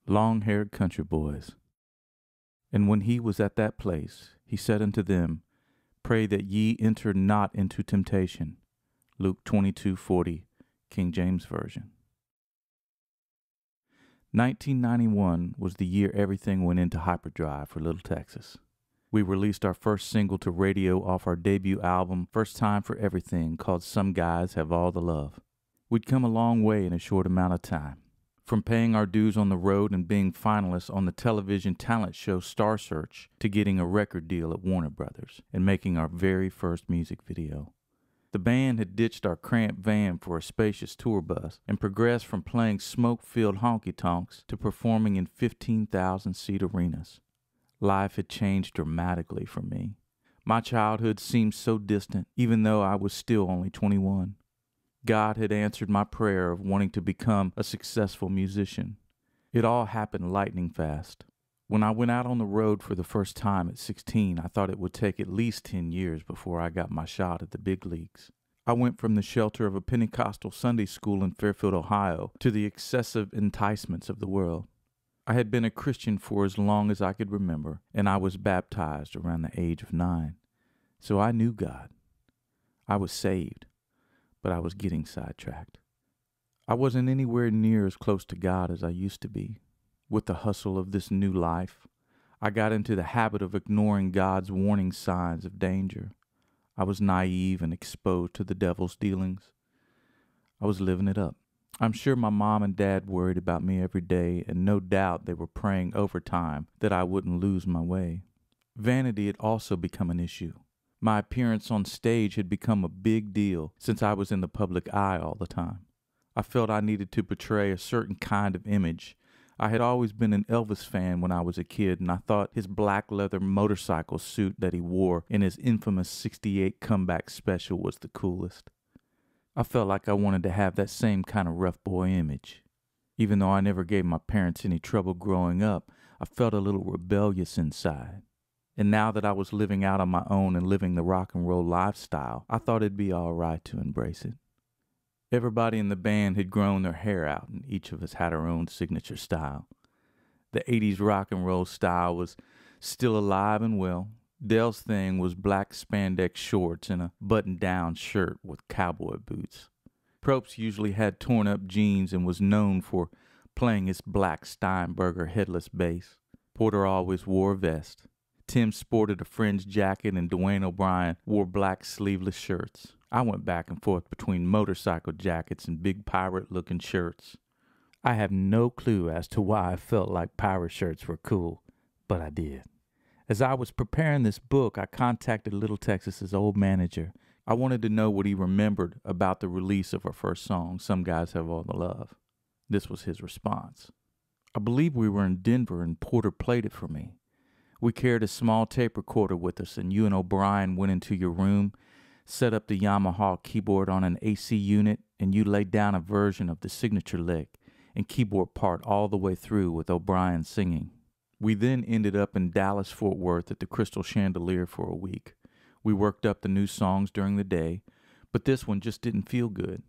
long-haired country boys. And when he was at that place, he said unto them, Pray that ye enter not into temptation. Luke 22:40, King James Version. 1991 was the year everything went into hyperdrive for Little Texas. We released our first single to radio off our debut album, First Time for Everything, called Some Guys Have All the Love. We'd come a long way in a short amount of time. From paying our dues on the road and being finalists on the television talent show Star Search to getting a record deal at Warner Brothers and making our very first music video. The band had ditched our cramped van for a spacious tour bus and progressed from playing smoke-filled honky-tonks to performing in 15,000-seat arenas. Life had changed dramatically for me. My childhood seemed so distant, even though I was still only 21. God had answered my prayer of wanting to become a successful musician. It all happened lightning fast. When I went out on the road for the first time at 16, I thought it would take at least 10 years before I got my shot at the big leagues. I went from the shelter of a Pentecostal Sunday school in Fairfield, Ohio, to the excessive enticements of the world. I had been a Christian for as long as I could remember, and I was baptized around the age of 9. So I knew God. I was saved, but I was getting sidetracked. I wasn't anywhere near as close to God as I used to be. With the hustle of this new life, I got into the habit of ignoring God's warning signs of danger. I was naive and exposed to the devil's dealings. I was living it up. I'm sure my mom and dad worried about me every day, and no doubt they were praying overtime that I wouldn't lose my way. Vanity had also become an issue. My appearance on stage had become a big deal since I was in the public eye all the time. I felt I needed to portray a certain kind of image. I had always been an Elvis fan when I was a kid, and I thought his black leather motorcycle suit that he wore in his infamous '68 comeback special was the coolest. I felt like I wanted to have that same kind of rough boy image. Even though I never gave my parents any trouble growing up, I felt a little rebellious inside. And now that I was living out on my own and living the rock and roll lifestyle, I thought it'd be all right to embrace it. Everybody in the band had grown their hair out, and each of us had our own signature style. The 80s rock and roll style was still alive and well. Dell's thing was black spandex shorts and a button-down shirt with cowboy boots. Probst usually had torn-up jeans and was known for playing his black Steinberger headless bass. Porter always wore a vest. Tim sported a fringed jacket, and Dwayne O'Brien wore black sleeveless shirts. I went back and forth between motorcycle jackets and big pirate-looking shirts. I have no clue as to why I felt like pirate shirts were cool, but I did. As I was preparing this book, I contacted Little Texas's old manager. I wanted to know what he remembered about the release of our first song, Some Guys Have All the Love. This was his response. I believe we were in Denver and Porter played it for me. We carried a small tape recorder with us, and you and O'Brien went into your room, set up the Yamaha keyboard on an AC unit, and you laid down a version of the signature lick and keyboard part all the way through with O'Brien singing. We then ended up in Dallas-Fort Worth at the Crystal Chandelier for a week. We worked up the new songs during the day, but this one just didn't feel good.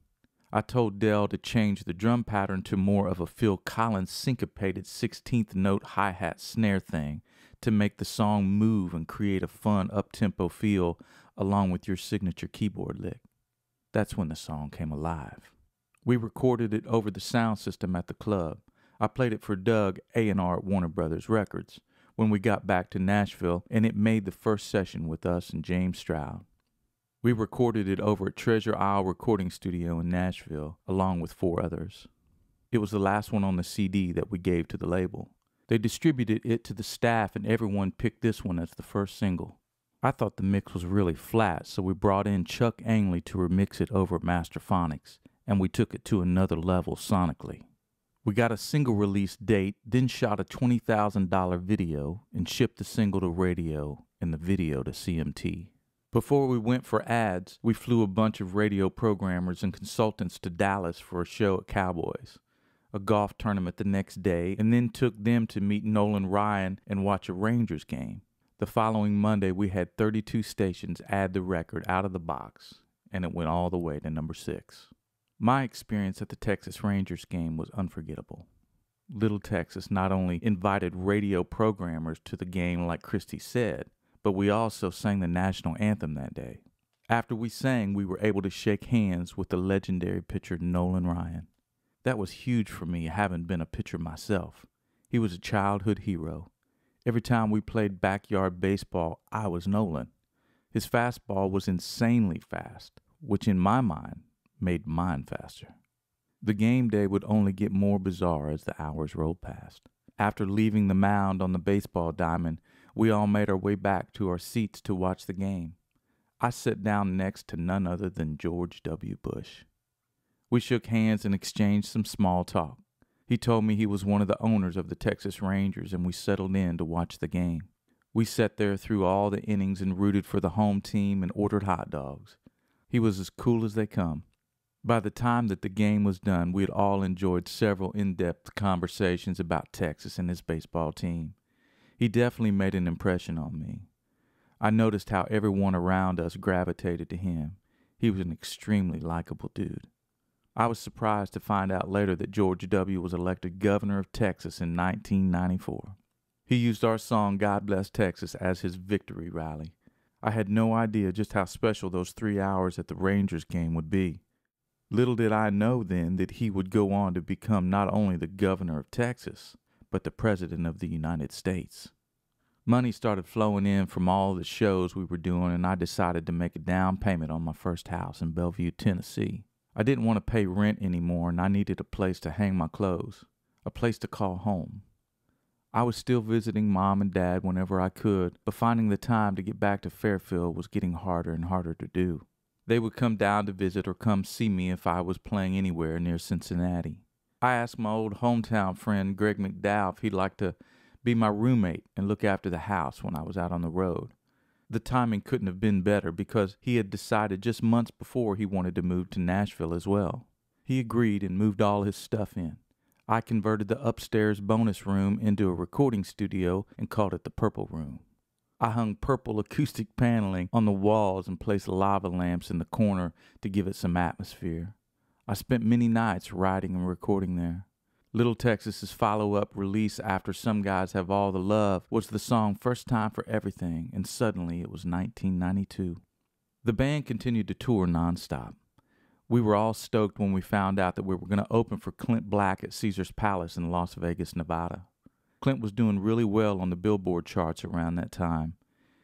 I told Dell to change the drum pattern to more of a Phil Collins syncopated 16th note hi-hat snare thing to make the song move and create a fun up-tempo feel along with your signature keyboard lick. That's when the song came alive. We recorded it over the sound system at the club. I played it for Doug A&R at Warner Brothers Records when we got back to Nashville, and it made the first session with us and James Stroud. We recorded it over at Treasure Isle Recording Studio in Nashville, along with 4 others. It was the last one on the CD that we gave to the label. They distributed it to the staff, and everyone picked this one as the first single. I thought the mix was really flat, so we brought in Chuck Angley to remix it over at Masterphonics, and we took it to another level sonically. We got a single release date, then shot a $20,000 video and shipped the single to radio and the video to CMT. Before we went for ads, we flew a bunch of radio programmers and consultants to Dallas for a show at Cowboys, a golf tournament the next day, and then took them to meet Nolan Ryan and watch a Rangers game. The following Monday, we had 32 stations add the record out of the box, and it went all the way to number 6. My experience at the Texas Rangers game was unforgettable. Little Texas not only invited radio programmers to the game like Christie said, but we also sang the national anthem that day. After we sang, we were able to shake hands with the legendary pitcher Nolan Ryan. That was huge for me, having been a pitcher myself. He was a childhood hero. Every time we played backyard baseball, I was Nolan. His fastball was insanely fast, which in my mind made mine faster. The game day would only get more bizarre as the hours rolled past. After leaving the mound on the baseball diamond, we all made our way back to our seats to watch the game. I sat down next to none other than George W. Bush. We shook hands and exchanged some small talk. He told me he was one of the owners of the Texas Rangers, and we settled in to watch the game. We sat there through all the innings and rooted for the home team and ordered hot dogs. He was as cool as they come. By the time that the game was done, we had all enjoyed several in-depth conversations about Texas and his baseball team. He definitely made an impression on me. I noticed how everyone around us gravitated to him. He was an extremely likable dude. I was surprised to find out later that George W. was elected governor of Texas in 1994. He used our song God Bless Texas as his victory rally. I had no idea just how special those 3 hours at the Rangers game would be. Little did I know then that he would go on to become not only the governor of Texas, but the president of the United States. Money started flowing in from all the shows we were doing, and I decided to make a down payment on my first house in Bellevue, Tennessee. I didn't want to pay rent anymore, and I needed a place to hang my clothes, a place to call home. I was still visiting Mom and Dad whenever I could, but finding the time to get back to Fairfield was getting harder and harder to do. They would come down to visit or come see me if I was playing anywhere near Cincinnati. I asked my old hometown friend Greg McDowell if he'd like to be my roommate and look after the house when I was out on the road. The timing couldn't have been better because he had decided just months before he wanted to move to Nashville as well. He agreed and moved all his stuff in. I converted the upstairs bonus room into a recording studio and called it the Purple Room. I hung purple acoustic paneling on the walls and placed lava lamps in the corner to give it some atmosphere. I spent many nights writing and recording there. Little Texas's follow-up release after Some Guys Have All the Love was the song First Time for Everything, and suddenly it was 1992. The band continued to tour nonstop. We were all stoked when we found out that we were going to open for Clint Black at Caesar's Palace in Las Vegas, Nevada. Clint was doing really well on the Billboard charts around that time.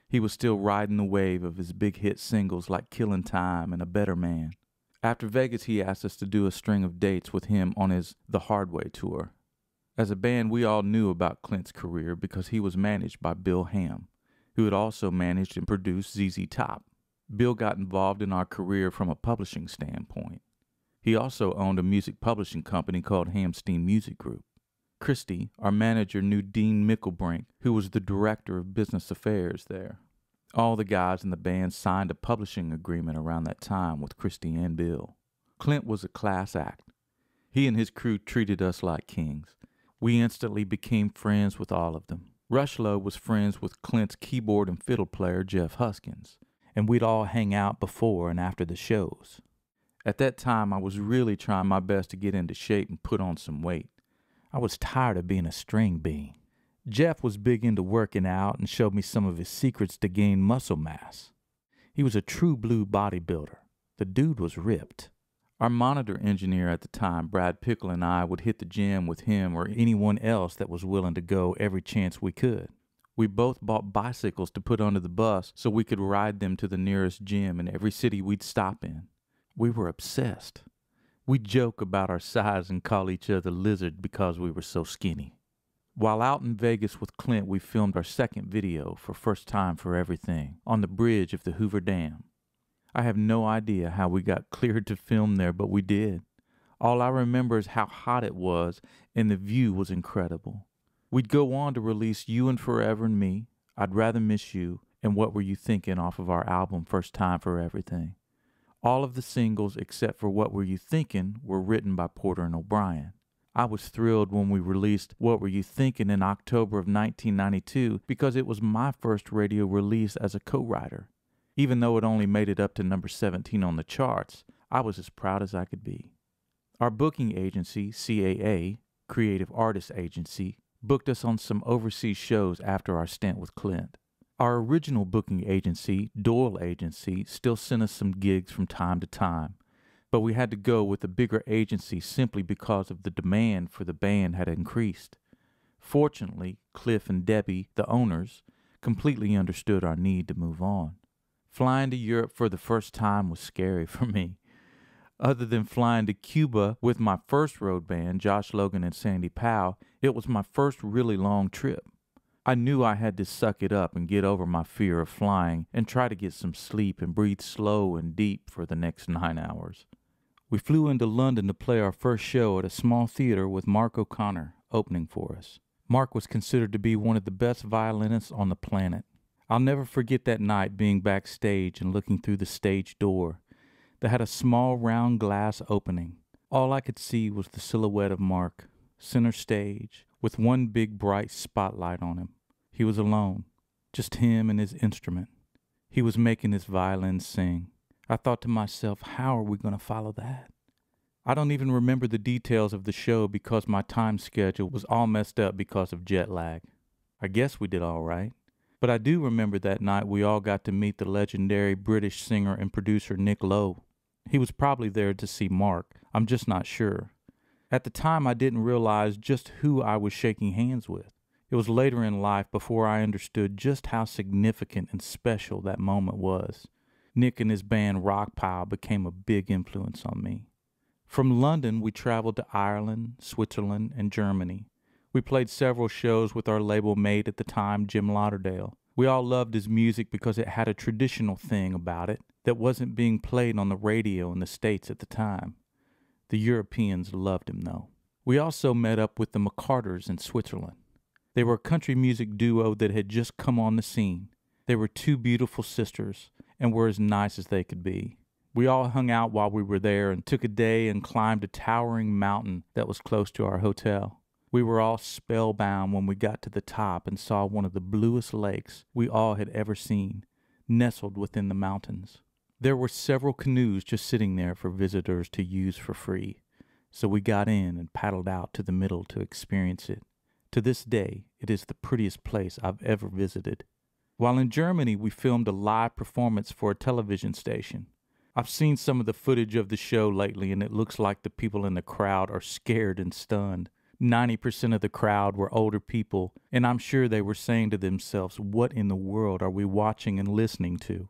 He was still riding the wave of his big hit singles like Killin' Time and A Better Man. After Vegas, he asked us to do a string of dates with him on his The Hard Way tour. As a band, we all knew about Clint's career because he was managed by Bill Ham, who had also managed and produced ZZ Top. Bill got involved in our career from a publishing standpoint. He also owned a music publishing company called Hamstein Music Group. Christie, our manager, knew Dean Mickelbrink, who was the director of business affairs there. All the guys in the band signed a publishing agreement around that time with Christie and Bill. Clint was a class act. He and his crew treated us like kings. We instantly became friends with all of them. Rushlow was friends with Clint's keyboard and fiddle player, Jeff Huskins, and we'd all hang out before and after the shows. At that time, I was really trying my best to get into shape and put on some weight. I was tired of being a string bean. Jeff was big into working out and showed me some of his secrets to gain muscle mass. He was a true blue bodybuilder. The dude was ripped. Our monitor engineer at the time, Brad Pickle, and I would hit the gym with him or anyone else that was willing to go every chance we could. We both bought bicycles to put under the bus so we could ride them to the nearest gym in every city we'd stop in. We were obsessed. We'd joke about our size and call each other Lizard because we were so skinny. While out in Vegas with Clint, we filmed our second video for First Time for Everything on the bridge of the Hoover Dam. I have no idea how we got cleared to film there, but we did. All I remember is how hot it was, and the view was incredible. We'd go on to release You and Forever and Me, I'd Rather Miss You, and What Were You Thinking off of our album First Time for Everything. All of the singles except for What Were You Thinking were written by Porter and O'Brien. I was thrilled when we released What Were You Thinking in October of 1992 because it was my first radio release as a co-writer. Even though it only made it up to number 17 on the charts, I was as proud as I could be. Our booking agency, CAA, creative artist agency, booked us on some overseas shows after our stint with Clint. Our original booking agency, Doyle Agency, still sent us some gigs from time to time, but we had to go with a bigger agency simply because of the demand for the band had increased. Fortunately, Cliff and Debbie, the owners, completely understood our need to move on. Flying to Europe for the first time was scary for me. Other than flying to Cuba with my first road band, Josh Logan and Sandy Powell, it was my first really long trip. I knew I had to suck it up and get over my fear of flying and try to get some sleep and breathe slow and deep for the next 9 hours. We flew into London to play our first show at a small theater with Mark O'Connor opening for us. Mark was considered to be one of the best violinists on the planet. I'll never forget that night being backstage and looking through the stage door that had a small round glass opening. All I could see was the silhouette of Mark, center stage, with one big bright spotlight on him. He was alone, just him and his instrument. He was making his violin sing. I thought to myself, how are we going to follow that? I don't even remember the details of the show because my time schedule was all messed up because of jet lag. I guess we did all right. But I do remember that night we all got to meet the legendary British singer and producer Nick Lowe. He was probably there to see Mark. I'm just not sure. At the time, I didn't realize just who I was shaking hands with. It was later in life before I understood just how significant and special that moment was. Nick and his band Rockpile became a big influence on me. From London, we traveled to Ireland, Switzerland, and Germany. We played several shows with our label mate at the time, Jim Lauderdale. We all loved his music because it had a traditional thing about it that wasn't being played on the radio in the States at the time. The Europeans loved him, though. We also met up with the McCarters in Switzerland. They were a country music duo that had just come on the scene. They were two beautiful sisters and were as nice as they could be. We all hung out while we were there and took a day and climbed a towering mountain that was close to our hotel. We were all spellbound when we got to the top and saw one of the bluest lakes we all had ever seen, nestled within the mountains. There were several canoes just sitting there for visitors to use for free, so we got in and paddled out to the middle to experience it. To this day, it is the prettiest place I've ever visited. While in Germany, we filmed a live performance for a television station. I've seen some of the footage of the show lately, and it looks like the people in the crowd are scared and stunned. 90% of the crowd were older people, and I'm sure they were saying to themselves, what in the world are we watching and listening to?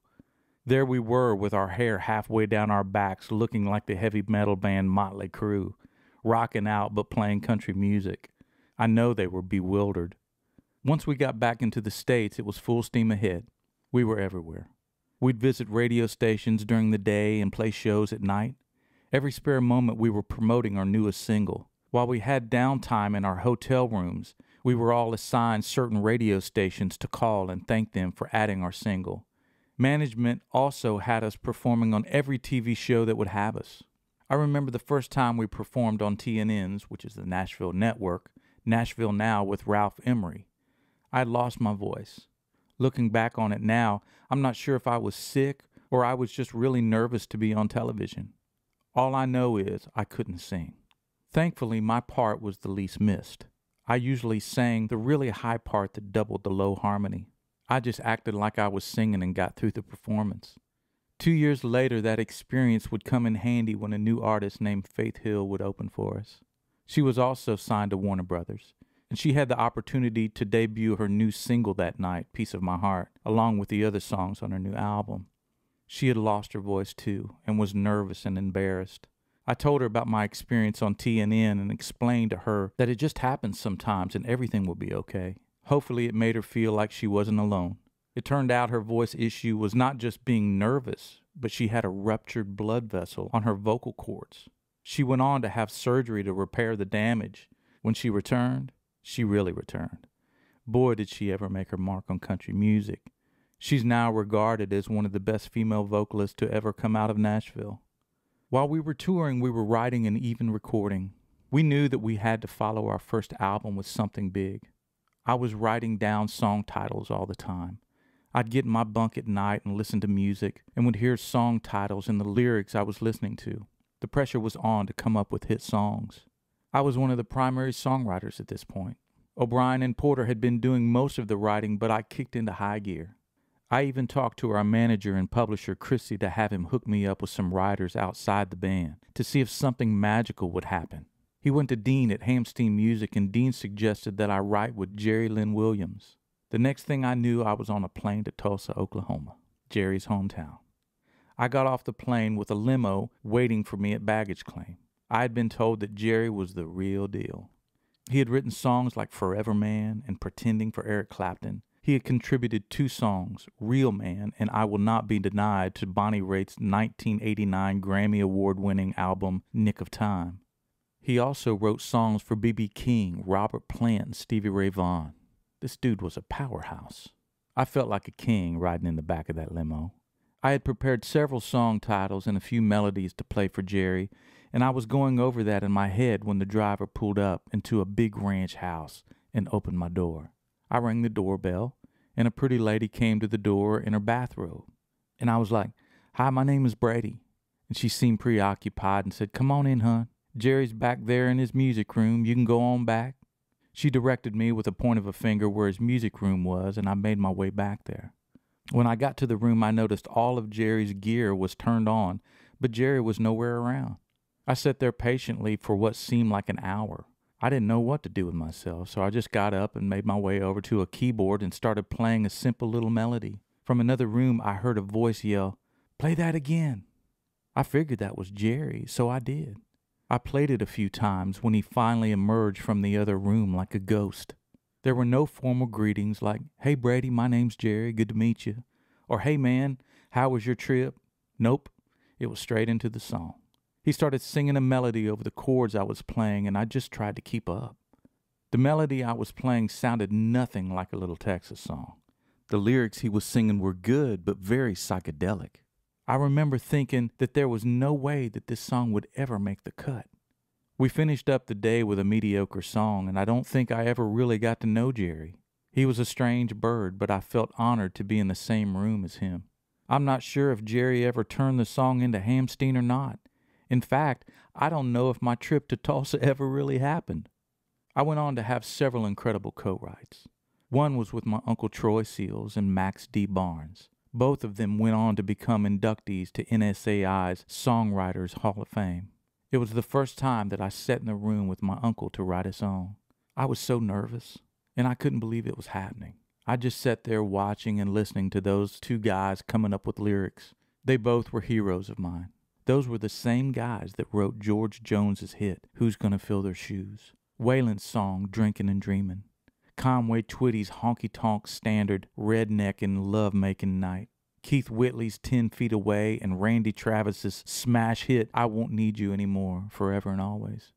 There we were with our hair halfway down our backs, looking like the heavy metal band Motley Crue, rocking out but playing country music. I know they were bewildered. Once we got back into the States, it was full steam ahead. We were everywhere. We'd visit radio stations during the day and play shows at night. Every spare moment we were promoting our newest single. While we had downtime in our hotel rooms, we were all assigned certain radio stations to call and thank them for adding our single. Management also had us performing on every TV show that would have us. I remember the first time we performed on TNN's, which is the Nashville network, Nashville Now with Ralph Emery. I had lost my voice. Looking back on it now, I'm not sure if I was sick or I was just really nervous to be on television. All I know is I couldn't sing. Thankfully, my part was the least missed. I usually sang the really high part that doubled the low harmony. I just acted like I was singing and got through the performance. 2 years later, that experience would come in handy when a new artist named Faith Hill would open for us. She was also signed to Warner Brothers, and she had the opportunity to debut her new single that night, Piece of My Heart, along with the other songs on her new album. She had lost her voice too, and was nervous and embarrassed. I told her about my experience on TNN and explained to her that it just happens sometimes and everything will be okay. Hopefully it made her feel like she wasn't alone. It turned out her voice issue was not just being nervous, but she had a ruptured blood vessel on her vocal cords. She went on to have surgery to repair the damage. When she returned, she really returned. Boy, did she ever make her mark on country music. She's now regarded as one of the best female vocalists to ever come out of Nashville. While we were touring, we were writing and even recording. We knew that we had to follow our first album with something big. I was writing down song titles all the time. I'd get in my bunk at night and listen to music and would hear song titles and the lyrics I was listening to. The pressure was on to come up with hit songs. I was one of the primary songwriters at this point. O'Brien and Porter had been doing most of the writing, but I kicked into high gear. I even talked to our manager and publisher, Chrissy, to have him hook me up with some writers outside the band to see if something magical would happen. He went to Dean at Hamstein Music, and Dean suggested that I write with Jerry Lynn Williams. The next thing I knew, I was on a plane to Tulsa, Oklahoma, Jerry's hometown. I got off the plane with a limo waiting for me at baggage claim. I had been told that Jerry was the real deal. He had written songs like Forever Man and Pretending for Eric Clapton. He had contributed 2 songs, Real Man and I Will Not Be Denied, to Bonnie Raitt's 1989 Grammy Award-winning album Nick of Time. He also wrote songs for B.B. King, Robert Plant, and Stevie Ray Vaughan. This dude was a powerhouse. I felt like a king riding in the back of that limo. I had prepared several song titles and a few melodies to play for Jerry, and I was going over that in my head when the driver pulled up into a big ranch house and opened my door. I rang the doorbell, and a pretty lady came to the door in her bathrobe. And I was like, "Hi, my name is Brady." And she seemed preoccupied and said, "Come on in, hon. Jerry's back there in his music room. You can go on back." She directed me with a point of a finger where his music room was, and I made my way back there. When I got to the room, I noticed all of Jerry's gear was turned on, but Jerry was nowhere around. I sat there patiently for what seemed like an hour. I didn't know what to do with myself, so I just got up and made my way over to a keyboard and started playing a simple little melody. From another room, I heard a voice yell, "Play that again." I figured that was Jerry, so I did. I played it a few times when he finally emerged from the other room like a ghost. There were no formal greetings like, "Hey Brady, my name's Jerry, good to meet you," or "Hey man, how was your trip?" Nope, it was straight into the song. He started singing a melody over the chords I was playing, and I just tried to keep up. The melody I was playing sounded nothing like a Little Texas song. The lyrics he was singing were good, but very psychedelic. I remember thinking that there was no way that this song would ever make the cut. We finished up the day with a mediocre song, and I don't think I ever really got to know Jerry. He was a strange bird, but I felt honored to be in the same room as him. I'm not sure if Jerry ever turned the song into Hamstein or not. In fact, I don't know if my trip to Tulsa ever really happened. I went on to have several incredible co-writes. One was with my Uncle Troy Seals and Max D. Barnes. Both of them went on to become inductees to NSAI's Songwriters Hall of Fame. It was the first time that I sat in the room with my uncle to write a song. I was so nervous, and I couldn't believe it was happening. I just sat there watching and listening to those 2 guys coming up with lyrics. They both were heroes of mine. Those were the same guys that wrote George Jones's hit, Who's Gonna Fill Their Shoes? Waylon's song, Drinkin' and Dreamin'. Conway Twitty's honky-tonk standard, Redneckin' Love-Making Night. Keith Whitley's 10 Feet Away, and Randy Travis's smash hit, I Won't Need You Anymore, Forever and Always.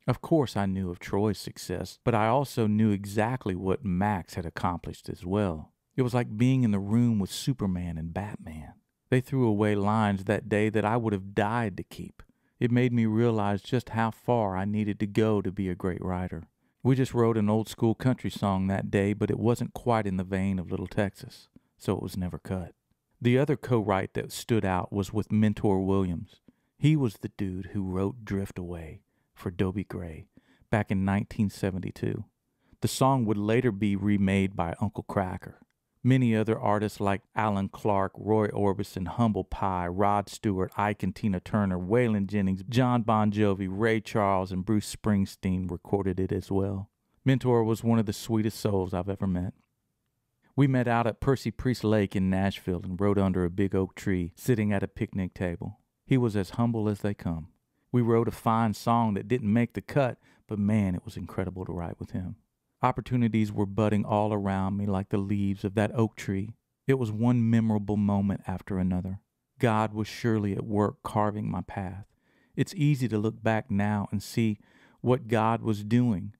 Of course I knew of Troy's success, but I also knew exactly what Max had accomplished as well. It was like being in the room with Superman and Batman. They threw away lines that day that I would have died to keep. It made me realize just how far I needed to go to be a great writer. We just wrote an old school country song that day, but it wasn't quite in the vein of Little Texas, so it was never cut. The other co-write that stood out was with Mentor Williams. He was the dude who wrote Drift Away for Dobie Gray back in 1972. The song would later be remade by Uncle Kracker. Many other artists like Alan Clark, Roy Orbison, Humble Pie, Rod Stewart, Ike and Tina Turner, Waylon Jennings, John Bon Jovi, Ray Charles, and Bruce Springsteen recorded it as well. Mentor was one of the sweetest souls I've ever met. We met out at Percy Priest Lake in Nashville and rode under a big oak tree, sitting at a picnic table. He was as humble as they come. We wrote a fine song that didn't make the cut, but man, it was incredible to write with him. Opportunities were budding all around me like the leaves of that oak tree. It was one memorable moment after another. God was surely at work carving my path. It's easy to look back now and see what God was doing,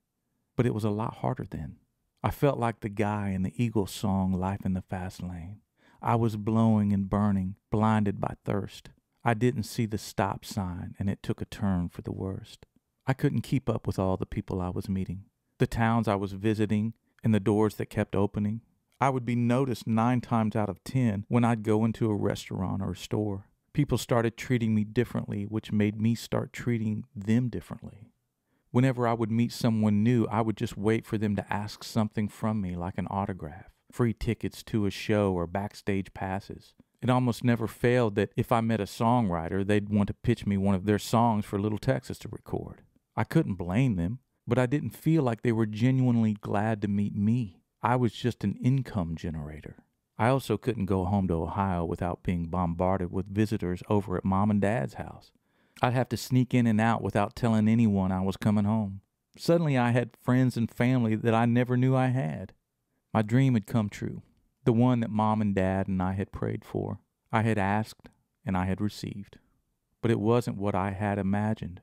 but it was a lot harder then. I felt like the guy in the Eagles song, Life in the Fast Lane. I was blowing and burning, blinded by thirst. I didn't see the stop sign, and it took a turn for the worst. I couldn't keep up with all the people I was meeting, the towns I was visiting, and the doors that kept opening. I would be noticed 9 times out of 10 when I'd go into a restaurant or a store. People started treating me differently, which made me start treating them differently. Whenever I would meet someone new, I would just wait for them to ask something from me, like an autograph, free tickets to a show, or backstage passes. It almost never failed that if I met a songwriter, they'd want to pitch me one of their songs for Little Texas to record. I couldn't blame them, but I didn't feel like they were genuinely glad to meet me. I was just an income generator. I also couldn't go home to Ohio without being bombarded with visitors over at Mom and Dad's house. I'd have to sneak in and out without telling anyone I was coming home. Suddenly I had friends and family that I never knew I had. My dream had come true, the one that Mom and Dad and I had prayed for. I had asked and I had received. But it wasn't what I had imagined.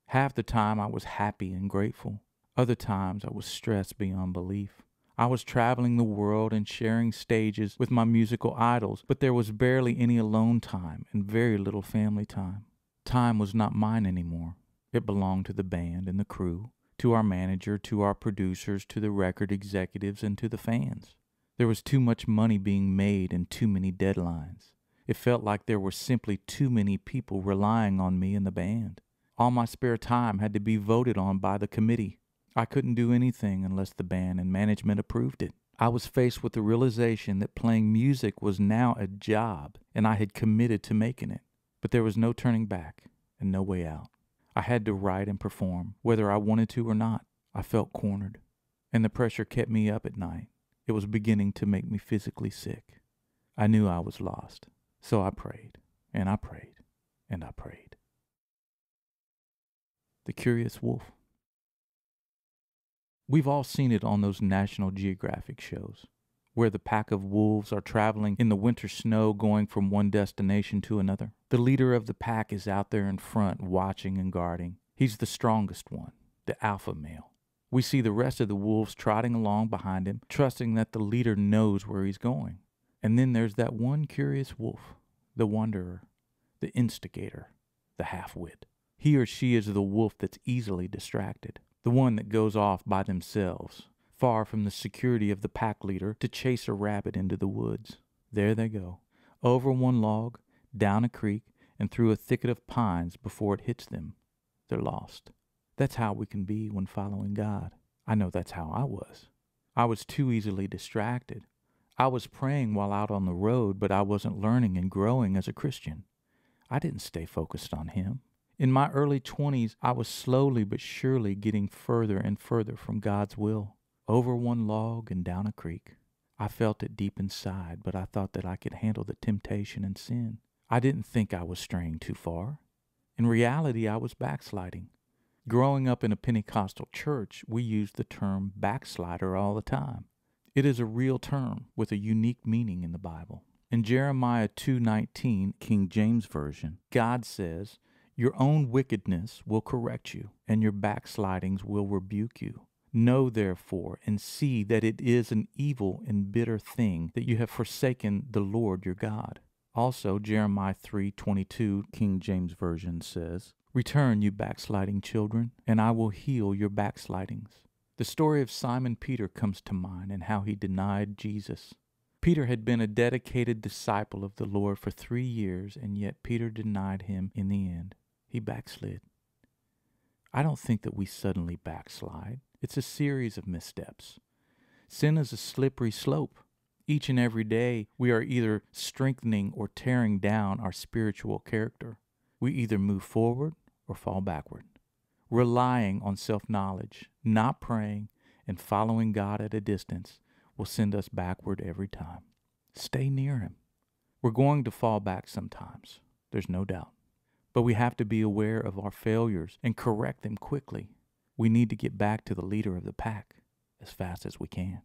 Half the time I was happy and grateful. Other times I was stressed beyond belief. I was traveling the world and sharing stages with my musical idols, but there was barely any alone time and very little family time. Time was not mine anymore. It belonged to the band and the crew, to our manager, to our producers, to the record executives, and to the fans. There was too much money being made and too many deadlines. It felt like there were simply too many people relying on me and the band. All my spare time had to be voted on by the committee. I couldn't do anything unless the band and management approved it. I was faced with the realization that playing music was now a job, and I had committed to making it. But there was no turning back and no way out. I had to write and perform, whether I wanted to or not. I felt cornered, and the pressure kept me up at night. It was beginning to make me physically sick. I knew I was lost, so I prayed, and I prayed, and I prayed. The Curious Wolf. We've all seen it on those National Geographic shows, where the pack of wolves are traveling in the winter snow going from one destination to another. The leader of the pack is out there in front watching and guarding. He's the strongest one, the alpha male. We see the rest of the wolves trotting along behind him, trusting that the leader knows where he's going. And then there's that one curious wolf, the wanderer, the instigator, the half-wit. He or she is the wolf that's easily distracted, the one that goes off by themselves, far from the security of the pack leader, to chase a rabbit into the woods. There they go, over one log, down a creek, and through a thicket of pines before it hits them. They're lost. That's how we can be when following God. I know that's how I was. I was too easily distracted. I was praying while out on the road, but I wasn't learning and growing as a Christian. I didn't stay focused on Him. In my early 20s, I was slowly but surely getting further and further from God's will. Over one log and down a creek. I felt it deep inside, but I thought that I could handle the temptation and sin. I didn't think I was straying too far. In reality, I was backsliding. Growing up in a Pentecostal church, we used the term backslider all the time. It is a real term with a unique meaning in the Bible. In Jeremiah 2:19, King James Version, God says, "Your own wickedness will correct you, and your backslidings will rebuke you. Know therefore and see that it is an evil and bitter thing that you have forsaken the Lord your God." Also, Jeremiah 3:22, King James Version says, "Return, you backsliding children, and I will heal your backslidings." The story of Simon Peter comes to mind and how he denied Jesus. Peter had been a dedicated disciple of the Lord for 3 years, and yet Peter denied him in the end. He backslid. I don't think that we suddenly backslide. It's a series of missteps. Sin is a slippery slope. Each and every day, we are either strengthening or tearing down our spiritual character. We either move forward or fall backward. Relying on self-knowledge, not praying, and following God at a distance will send us backward every time. Stay near Him. We're going to fall back sometimes, there's no doubt. But we have to be aware of our failures and correct them quickly. We need to get back to the leader of the pack as fast as we can.